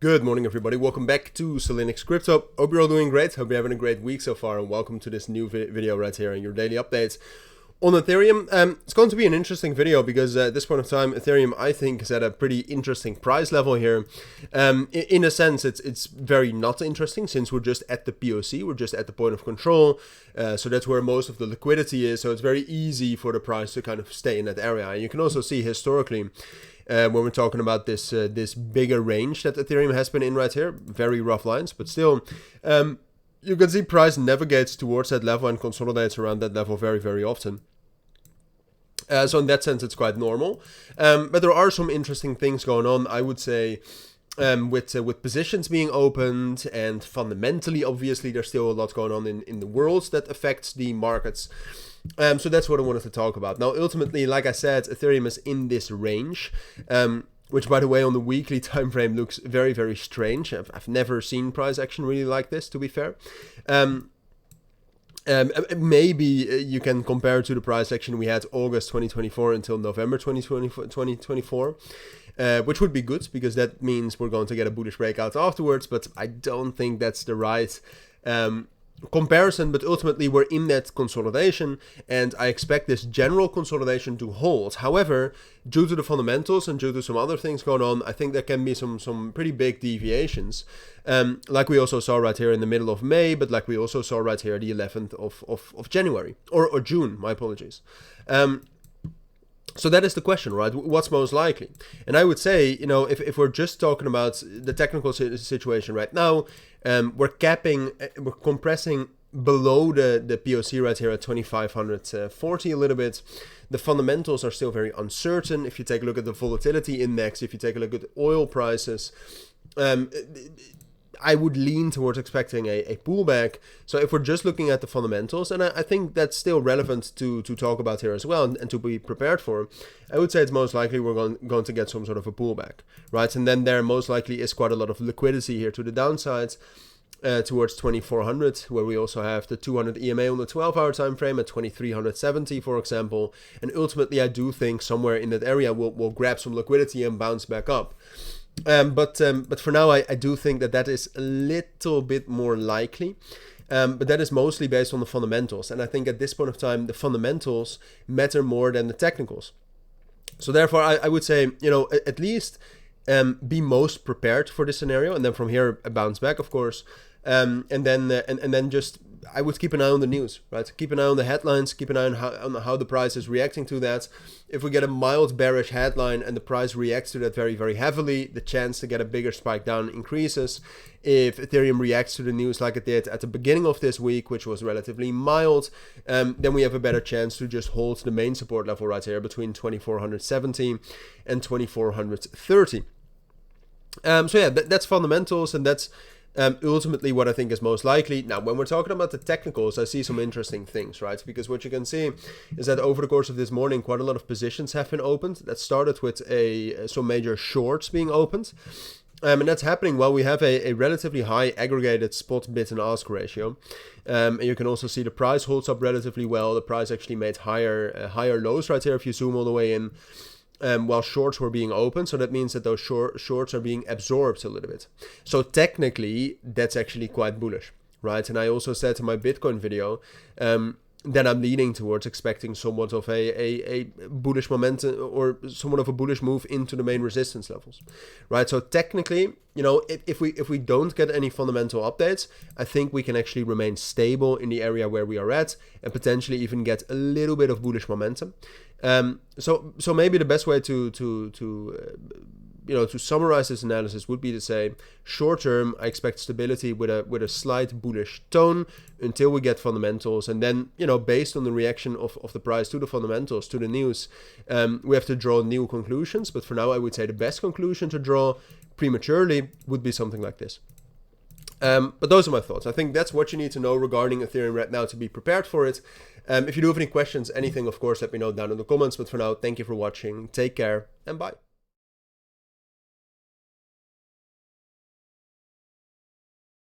Good morning, everybody. Welcome back to cilinixfxcapital. Hope you're all doing great. Hope you're having a great week so far, and welcome to this new video right here and your daily updates on Ethereum. It's going to be an interesting video because at this point of time, Ethereum, I think, is at a pretty interesting price level here. In a sense, it's very not interesting since we're just at the POC, we're just at the point of control. So that's where most of the liquidity is. So it's very easy for the price to kind of stay in that area. And you can also see historically, when we're talking about this this bigger range that Ethereum has been in right here, very rough lines, but still, you can see price navigates towards that level and consolidates around that level very, very often. So in that sense, it's quite normal. But there are some interesting things going on, I would say, with positions being opened, and fundamentally, obviously, there's still a lot going on in the world that affects the markets. So that's what I wanted to talk about. Now, ultimately, like I said, Ethereum is in this range, which, by the way, on the weekly time frame looks very, very strange. I've never seen price action really like this, to be fair. Maybe you can compare it to the price action we had August 2024 until November 2024, which would be good because that means we're going to get a bullish breakout afterwards, but I don't think that's the right comparison. But ultimately we're in that consolidation, and I expect this general consolidation to hold. However, due to the fundamentals and due to some other things going on, I think there can be some pretty big deviations, like we also saw right here in the middle of May, but like we also saw right here the 11th of January, or June, my apologies. So that is the question, right? What's most likely? And I would say, you know, if we're just talking about the technical situation right now, we're compressing below the POC right here at 2540 a little bit. The fundamentals are still very uncertain. If you take a look at the volatility index, if you take a look at oil prices, I would lean towards expecting a pullback. So if we're just looking at the fundamentals, and I think that's still relevant to talk about here as well and to be prepared for, I would say it's most likely we're going to get some sort of a pullback, right? And then there most likely is quite a lot of liquidity here to the downside towards 2400, where we also have the 200 EMA on the 12-hour time frame at 2370, for example. And ultimately, I do think somewhere in that area we'll grab some liquidity and bounce back up. But for now, I do think that is a little bit more likely. But that is mostly based on the fundamentals. And I think at this point of time, the fundamentals matter more than the technicals. So therefore, I would say, you know, at least be most prepared for this scenario. And then from here, a bounce back, of course. And then just, I would keep an eye on the news, right? Keep an eye on the headlines, keep an eye on how the price is reacting to that. If we get a mild bearish headline and the price reacts to that very, very heavily, the chance to get a bigger spike down increases. If Ethereum reacts to the news like it did at the beginning of this week, which was relatively mild, then we have a better chance to just hold the main support level right here between 2470 and 2430. So yeah, that's fundamentals, and that's ultimately what I think is most likely. Now, when we're talking about the technicals, I see some interesting things, right? Because what you can see is that over the course of this morning, quite a lot of positions have been opened. That started with some major shorts being opened. And that's happening while we have a relatively high aggregated spot bid and ask ratio. And you can also see the price holds up relatively well. The price actually made higher lows right here if you zoom all the way in. While shorts were being opened, so that means that those shorts are being absorbed a little bit. So technically, that's actually quite bullish, right? And I also said in my Bitcoin video that I'm leaning towards expecting somewhat of a bullish momentum, or somewhat of a bullish move into the main resistance levels, right? So technically, you know, if we don't get any fundamental updates, I think we can actually remain stable in the area where we are at, and potentially even get a little bit of bullish momentum. So maybe the best way to summarize this analysis would be to say, short term, I expect stability with a slight bullish tone until we get fundamentals. And then, you know, based on the reaction of the price to the fundamentals, to the news, we have to draw new conclusions. But for now, I would say the best conclusion to draw prematurely would be something like this. But those are my thoughts. I think that's what you need to know regarding Ethereum right now to be prepared for it. If you do have any questions, anything, of course, let me know down in the comments. But for now, thank you for watching. Take care and bye.